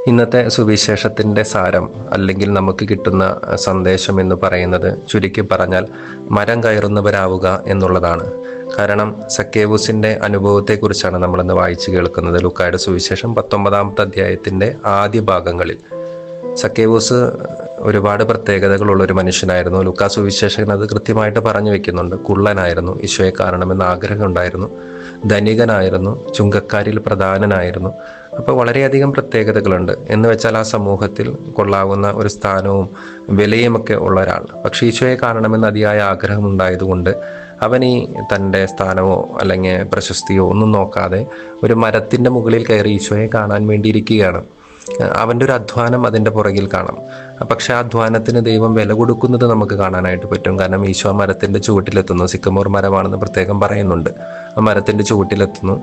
ഇന്നത്തെ സുവിശേഷത്തിൻ്റെ സാരം അല്ലെങ്കിൽ നമുക്ക് കിട്ടുന്ന സന്ദേശം എന്ന് പറയുന്നത് ചുരുക്കി പറഞ്ഞാൽ മരം കയറുന്നവരാവുക എന്നുള്ളതാണ്. കാരണം സക്കേവൂസിൻ്റെ അനുഭവത്തെക്കുറിച്ചാണ് നമ്മളിന്ന് വായിച്ചു കേൾക്കുന്നത്. ലൂക്കായുടെ സുവിശേഷം 19-ാമത്തെ അധ്യായത്തിൻ്റെ ആദ്യ ഭാഗങ്ങളിൽ സക്കേവൂസ് ഒരുപാട് പ്രത്യേകതകളുള്ള ഒരു മനുഷ്യനായിരുന്നു. ലൂക്കാ സുവിശേഷൻ അത് കൃത്യമായിട്ട് പറഞ്ഞു വെക്കുന്നുണ്ട്. കുള്ളനായിരുന്നു, ഈശോയെ കാണണമെന്ന് ആഗ്രഹം ഉണ്ടായിരുന്നു, ധനികനായിരുന്നു, ചുങ്കക്കാരിൽ പ്രധാനനായിരുന്നു. അപ്പോൾ വളരെയധികം പ്രത്യേകതകളുണ്ട്. എന്ന് വെച്ചാൽ ആ സമൂഹത്തിൽ കൊള്ളാവുന്ന ഒരു സ്ഥാനവും വിലയുമൊക്കെ ഉള്ള ഒരാൾ. പക്ഷേ ഈശോയെ കാണണമെന്ന് അതിയായ ആഗ്രഹം ഉണ്ടായതുകൊണ്ട് അവൻ ഈ തൻ്റെ സ്ഥാനമോ അല്ലെങ്കിൽ പ്രശസ്തിയോ ഒന്നും നോക്കാതെ ഒരു മരത്തിൻ്റെ മുകളിൽ കയറി ഈശോയെ കാണാൻ വേണ്ടിയിരിക്കുകയാണ്. അവൻ്റെ ഒരു അധ്വാനം അതിൻ്റെ പുറകിൽ കാണാം. പക്ഷെ ആ അധ്വാനത്തിന് ദൈവം വില കൊടുക്കുന്നത് നമുക്ക് കാണാനായിട്ട് പറ്റും. കാരണം ഈശോ മരത്തിൻ്റെ ചുവട്ടിലെത്തുന്നു. സിക്കമോർ മരമാണെന്ന് പ്രത്യേകം പറയുന്നുണ്ട്. ആ മരത്തിൻ്റെ ചുവട്ടിലെത്തുന്നു,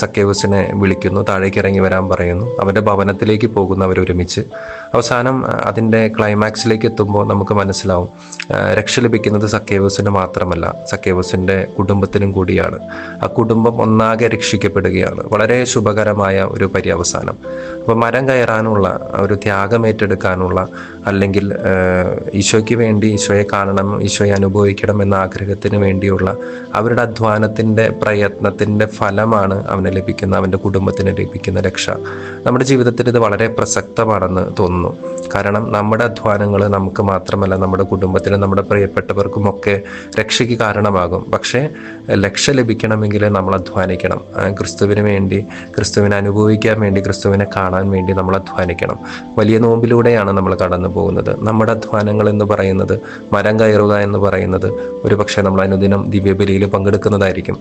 സക്കേവൂസിനെ വിളിക്കുന്നു, താഴേക്ക് ഇറങ്ങി വരാൻ പറയുന്നു. അവൻ്റെ ഭവനത്തിലേക്ക് പോകുന്നു അവരൊരുമിച്ച്. അവസാനം അതിൻ്റെ ക്ലൈമാക്സിലേക്ക് എത്തുമ്പോൾ നമുക്ക് മനസ്സിലാവും രക്ഷ ലഭിക്കുന്നത് സക്കേവൂസിന് മാത്രമല്ല, സക്കേവൂസിൻ്റെ കുടുംബത്തിനും കൂടിയാണ്. ആ കുടുംബം ഒന്നാകെ രക്ഷിക്കപ്പെടുകയാണ്. വളരെ ശുഭകരമായ ഒരു പര്യവസാനം. അപ്പോൾ മരം കയറാനുള്ള ഒരു ത്യാഗം ഏറ്റെടുക്കാനുള്ള, അല്ലെങ്കിൽ ഈശോയ്ക്ക് വേണ്ടി ഈശോയെ കാണണം, ഈശോയെ അനുഭവിക്കണം എന്ന ആഗ്രഹത്തിന് വേണ്ടിയുള്ള അവരുടെ അധ്വാനത്തിൻ്റെ പ്രയത്നത്തിൻ്റെ ഫലമാണ് അവന് ലഭിക്കുന്ന, അവൻ്റെ കുടുംബത്തിന് ലഭിക്കുന്ന രക്ഷ. നമ്മുടെ ജീവിതത്തിൽ ഇത് വളരെ പ്രസക്തമാണെന്ന് തോന്നുന്നു. കാരണം നമ്മുടെ അധ്വാനങ്ങൾ നമുക്ക് മാത്രമല്ല, നമ്മുടെ കുടുംബത്തിനും നമ്മുടെ പ്രിയപ്പെട്ടവർക്കുമൊക്കെ രക്ഷയ്ക്ക് കാരണമാകും. പക്ഷേ രക്ഷ ലഭിക്കണമെങ്കിൽ നമ്മൾ അധ്വാനിക്കണം. ക്രിസ്തുവിന് വേണ്ടി, ക്രിസ്തുവിനെ അനുഭവിക്കാൻ വേണ്ടി, ക്രിസ്തുവിനെ കാണാൻ വേണ്ടി നമ്മൾ അധ്വാനിക്കണം. വലിയ നോമ്പിലൂടെയാണ് നമ്മൾ കടന്നു പോകുന്നത്. നമ്മുടെ അധ്വാനങ്ങൾ എന്ന് പറയുന്നത്, മരം കയറുക എന്ന് പറയുന്നത് ഒരു പക്ഷേ നമ്മൾ അനുദിനം ദിവ്യബലിയിൽ പങ്കെടുക്കുന്നതായിരിക്കും,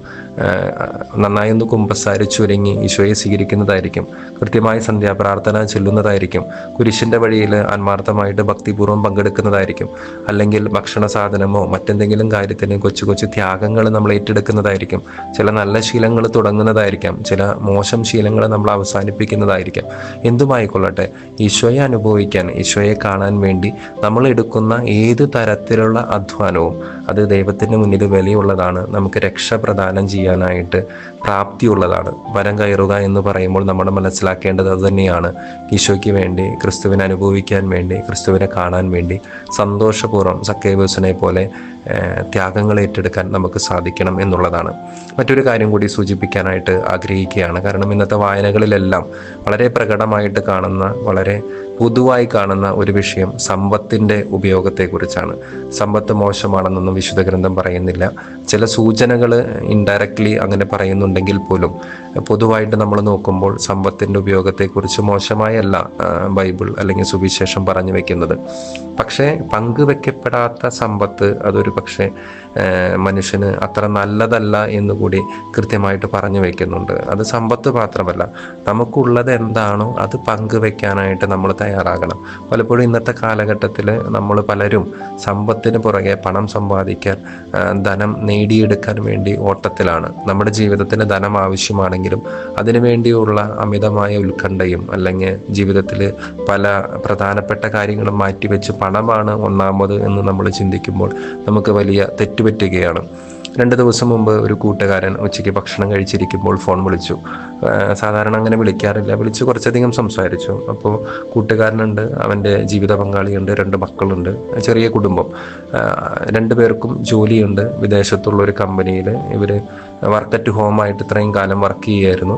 നന്നായി ഒന്ന് കുമ്പസാരിച്ചൊരുങ്ങി ഈശോയെ സ്വീകരിക്കുന്നതായിരിക്കും, കൃത്യമായി സന്ധ്യാപ്രാർത്ഥന ചെല്ലുന്നതായിരിക്കും, കുരിശിൻ്റെ വഴിയിൽ ആത്മാർത്ഥമായിട്ട് ഭക്തിപൂർവ്വം പങ്കെടുക്കുന്നതായിരിക്കും, അല്ലെങ്കിൽ ഭക്ഷണ സാധനമോ മറ്റെന്തെങ്കിലും കാര്യത്തിന് കൊച്ചു കൊച്ചു ത്യാഗങ്ങൾ നമ്മൾ ഏറ്റെടുക്കുന്നതായിരിക്കും, ചില നല്ല ശീലങ്ങൾ തുടങ്ങുന്നതായിരിക്കാം, ചില മോശം ശീലങ്ങൾ നമ്മൾ അവസാനിപ്പിക്കുന്നതായിരിക്കാം. എന്തുമായിക്കൊള്ളട്ടെ, ഈശോയെ അനുഭവിക്കാൻ, ഈശോയെ കാണാൻ വേണ്ടി നമ്മൾ എടുക്കുന്ന ഏത് തരത്തിലുള്ള അധ്വാനവും അത് ദൈവത്തിന് മുന്നിൽ വിലയുള്ളതാണ്, നമുക്ക് രക്ഷ പ്രദാനം ചെയ്യാനായിട്ട് പ്രാപ്തിയുള്ളതാണ്. മരം കയറുക എന്ന് പറയുമ്പോൾ നമ്മൾ മനസ്സിലാക്കേണ്ടത് അത് തന്നെയാണ്. ഈശോയ്ക്ക് വേണ്ടി, ക്രിസ്തുവിനെ അനുഭവിക്കാൻ വേണ്ടി, ക്രിസ്തുവിനെ കാണാൻ വേണ്ടി സന്തോഷപൂർവ്വം സക്കേവൂസിനെ പോലെ ത്യാഗങ്ങൾ ഏറ്റെടുക്കാൻ നമുക്ക് സാധിക്കണം എന്നുള്ളതാണ്. മറ്റൊരു കാര്യം കൂടി സൂചിപ്പിക്കാനായിട്ട് ആഗ്രഹിക്കുകയാണ്. കാരണം ഇന്നത്തെ വായനകളിലെല്ലാം വളരെ പ്രകടമായിട്ട് കാണുന്ന, വളരെ പൊതുവായി കാണുന്ന ഒരു വിഷയം സമ്പത്തിൻ്റെ ഉപയോഗത്തെക്കുറിച്ചാണ്. സമ്പത്ത് മോശമാണെന്നൊന്നും വിശുദ്ധ ഗ്രന്ഥം പറയുന്നില്ല. ചില സൂചനകൾ ഇൻഡയറക്റ്റ്ലി അങ്ങനെ പറയുന്നുണ്ടെങ്കിൽ പോലും പൊതുവായിട്ട് നമ്മൾ നോക്കുമ്പോൾ സമ്പത്തിൻ്റെ ഉപയോഗത്തെക്കുറിച്ച് മോശമായല്ല ബൈബിൾ അല്ലെങ്കിൽ സുവിശേഷം പറഞ്ഞു വെക്കുന്നത്. പക്ഷേ പങ്കുവെക്കപ്പെടാത്ത സമ്പത്ത് അതൊരു പക്ഷേ മനുഷ്യന് അത്ര നല്ലതല്ല എന്നുകൂടി കൃത്യമായിട്ട് പറഞ്ഞു വെക്കുന്നുണ്ട്. അത് സമ്പത്ത് മാത്രമല്ല, നമുക്കുള്ളത് എന്താണോ അത് പങ്കുവെക്കാനായിട്ട് നമ്മൾ തയ്യാറാകണം. പലപ്പോഴും ഇന്നത്തെ കാലഘട്ടത്തിൽ നമ്മൾ പലരും സമ്പത്തിന് പുറകെ, പണം സമ്പാദിക്കാൻ, ധനം നേടിയെടുക്കാൻ വേണ്ടി ഓട്ടത്തിലാണ്. നമ്മുടെ ജീവിതത്തിന് ധനം ആവശ്യമാണെങ്കിലും അതിനു വേണ്ടിയുള്ള അമിതമായ ഉത്കണ്ഠയും, അല്ലെങ്കിൽ ജീവിതത്തിൽ പല പ്രധാനപ്പെട്ട കാര്യങ്ങളും മാറ്റിവെച്ച് പണമാണ് ഒന്നാമത് എന്ന് നമ്മൾ ചിന്തിക്കുമ്പോൾ നമുക്ക് വലിയ തെറ്റുപറ്റുകയാണ്. 2 ദിവസം മുമ്പ് ഒരു കൂട്ടുകാരൻ ഉച്ചയ്ക്ക് ഭക്ഷണം കഴിച്ചിരിക്കുമ്പോൾ ഫോൺ വിളിച്ചു. സാധാരണ അങ്ങനെ വിളിക്കാറില്ല. വിളിച്ച് കുറച്ചധികം സംസാരിച്ചു. അപ്പോൾ കൂട്ടുകാരനുണ്ട്, അവൻ്റെ ജീവിത പങ്കാളിയുണ്ട്, 2 മക്കളുണ്ട്, ചെറിയ കുടുംബം. 2 പേർക്കും ജോലിയുണ്ട്. വിദേശത്തുള്ള ഒരു കമ്പനിയിൽ ഇവർ വർക്ക് അറ്റ് ഹോമായിട്ട് ഇത്രയും കാലം വർക്ക് ചെയ്യുമായിരുന്നു.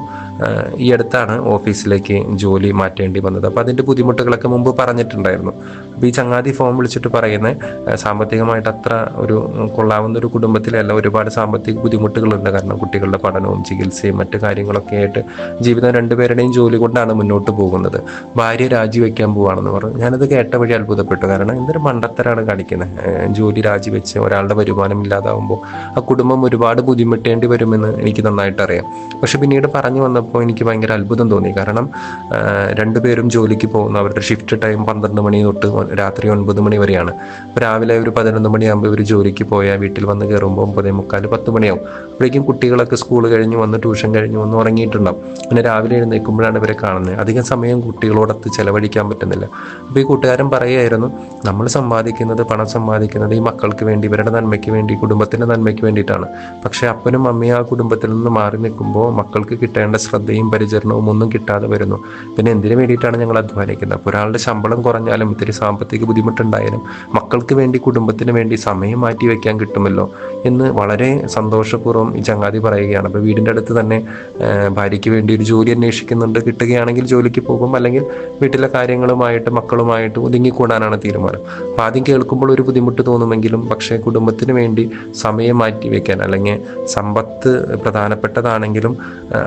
ഈ അടുത്താണ് ഓഫീസിലേക്ക് ജോലി മാറ്റേണ്ടി വന്നത്. അപ്പോൾ അതിൻ്റെ ബുദ്ധിമുട്ടുകളൊക്കെ മുമ്പ് പറഞ്ഞിട്ടുണ്ടായിരുന്നു. അപ്പോൾ ഈ ചങ്ങാതി ഫോൺ വിളിച്ചിട്ട് പറയുന്നത്, സാമ്പത്തികമായിട്ട് അത്ര ഒരു കൊള്ളാവുന്ന ഒരു കുടുംബത്തിലല്ല, ഒരുപാട് സാമ്പത്തിക ബുദ്ധിമുട്ടുകളുണ്ട്. കാരണം കുട്ടികളുടെ പഠനവും ചികിത്സയും മറ്റു കാര്യങ്ങളൊക്കെ ആയിട്ട് ജീവിതം 2 പേരുടെയും ജോലി കൊണ്ടാണ് മുന്നോട്ട് പോകുന്നത്. ഭാര്യ രാജിവെക്കാൻ പോവാണെന്ന് പറഞ്ഞു. ഞാനത് കേട്ട വഴി അത്ഭുതപ്പെട്ടു. കാരണം എന്തൊരു മണ്ടത്തരാണ് കാണിക്കുന്നത്. ജോലി രാജിവെച്ച് ഒരാളുടെ വരുമാനം ഇല്ലാതാവുമ്പോൾ ആ കുടുംബം ഒരുപാട് ബുദ്ധിമുട്ടേണ്ടി വരുമെന്ന് എനിക്ക് നന്നായിട്ട് അറിയാം. പക്ഷെ പിന്നീട് പറഞ്ഞു വന്നപ്പോൾ എനിക്ക് ഭയങ്കര അത്ഭുതം തോന്നി. കാരണം 2 പേരും ജോലിക്ക് പോകുന്നു. അവരുടെ ഷിഫ്റ്റ് ടൈം 12 മണി തൊട്ട് രാത്രി 9 മണി വരെയാണ്. രാവിലെ ഒരു 11 മണിയാകുമ്പോൾ ഇവർ ജോലിക്ക് പോയാൽ വീട്ടിൽ വന്ന് കയറുമ്പോൾ 9:45, 10 മണിയാവും. അപ്പോഴേക്കും കുട്ടികളൊക്കെ സ്കൂൾ കഴിഞ്ഞ് വന്ന്, ട്യൂഷൻ കഴിഞ്ഞ് വന്ന് ഉറങ്ങിയിട്ടുണ്ടാവും. പിന്നെ രാവിലെ എഴുന്നേൽക്കുമ്പോഴാണ് ഇവരെ കാണുന്നത്. അധികം സമയം കുട്ടികളോടൊത്ത് ചെലവഴിക്കാൻ പറ്റുന്നില്ല. അപ്പോൾ ഈ കൂട്ടുകാരൻ പറയുമായിരുന്നു, നമ്മൾ സമ്പാദിക്കുന്നത്, പണം സമ്പാദിക്കുന്നത് ഈ മക്കൾക്ക് വേണ്ടി, ഇവരുടെ നന്മയ്ക്ക് വേണ്ടി, കുടുംബത്തിൻ്റെ നന്മയ്ക്ക് വേണ്ടിയിട്ടാണ്. പക്ഷേ അപ്പനും അമ്മയും സമയം ആ കുടുംബത്തിൽ നിന്ന് മാറി നിൽക്കുമ്പോൾ മക്കൾക്ക് കിട്ടേണ്ട ശ്രദ്ധയും പരിചരണവും ഒന്നും കിട്ടാതെ വരുന്നു. പിന്നെ എന്തിനു വേണ്ടിയിട്ടാണ് ഞങ്ങൾ അധ്വാനിക്കുന്നത്? അപ്പോൾ ഒരാളുടെ ശമ്പളം കുറഞ്ഞാലും ഇത്തിരി സാമ്പത്തിക ബുദ്ധിമുട്ടുണ്ടായാലും മക്കൾക്ക് വേണ്ടി, കുടുംബത്തിന് വേണ്ടി സമയം മാറ്റി വെക്കാൻ കിട്ടുമല്ലോ എന്ന് വളരെ സന്തോഷപൂർവ്വം ഈ ചങ്ങാതി പറയുകയാണ്. അപ്പോൾ വീടിൻ്റെ അടുത്ത് തന്നെ ഭാര്യയ്ക്ക് വേണ്ടി ഒരു ജോലി അന്വേഷിക്കുന്നുണ്ട്. കിട്ടുകയാണെങ്കിൽ ജോലിക്ക് പോകും, അല്ലെങ്കിൽ വീട്ടിലെ കാര്യങ്ങളുമായിട്ട് മക്കളുമായിട്ട് ഒതുങ്ങിക്കൂടാനാണ് തീരുമാനം. അപ്പോൾ ആദ്യം കേൾക്കുമ്പോൾ ഒരു ബുദ്ധിമുട്ട് തോന്നുമെങ്കിലും പക്ഷേ കുടുംബത്തിന് വേണ്ടി സമയം മാറ്റി വെക്കാൻ, അല്ലെങ്കിൽ സമ്പത്ത് പ്രധാനപ്പെട്ടതാണെങ്കിലും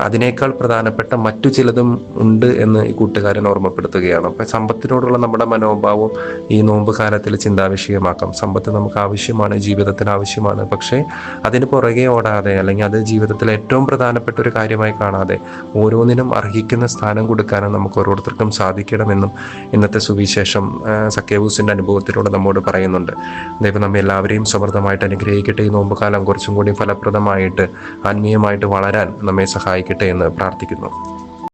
അതിനേക്കാൾ പ്രധാനപ്പെട്ട മറ്റു ചിലതും ഉണ്ട് എന്ന് ഈ കൂട്ടുകാരൻ ഓർമ്മപ്പെടുത്തുകയാണ്. അപ്പം സമ്പത്തിനോടുള്ള നമ്മുടെ മനോഭാവം ഈ നോമ്പ് കാലത്തിൽ ചിന്താവിഷയമാക്കാം. സമ്പത്ത് നമുക്ക് ആവശ്യമാണ്, ജീവിതത്തിന് ആവശ്യമാണ്. പക്ഷേ അതിന് പുറകെ ഓടാതെ, അല്ലെങ്കിൽ അത് ജീവിതത്തിലെ ഏറ്റവും പ്രധാനപ്പെട്ട ഒരു കാര്യമായി കാണാതെ ഓരോന്നിനും അർഹിക്കുന്ന സ്ഥാനം കൊടുക്കാനും നമുക്ക് ഓരോരുത്തർക്കും സാധിക്കണമെന്നും ഇന്നത്തെ സുവിശേഷം സക്കേവൂസിൻ്റെ അനുഭവത്തിലൂടെ നമ്മോട് പറയുന്നുണ്ട്. ദൈവം നമ്മെ എല്ലാവരെയും സമൃദ്ധമായിട്ട് അനുഗ്രഹിക്കട്ടെ. ഈ നോമ്പുകാലം കുറച്ചും കൂടി ഫലപ്രദമായിട്ട് ആത്മീയമായിട്ട് വളരാൻ നമ്മെ സഹായിക്കട്ടെ എന്ന് പ്രാർത്ഥിക്കുന്നു.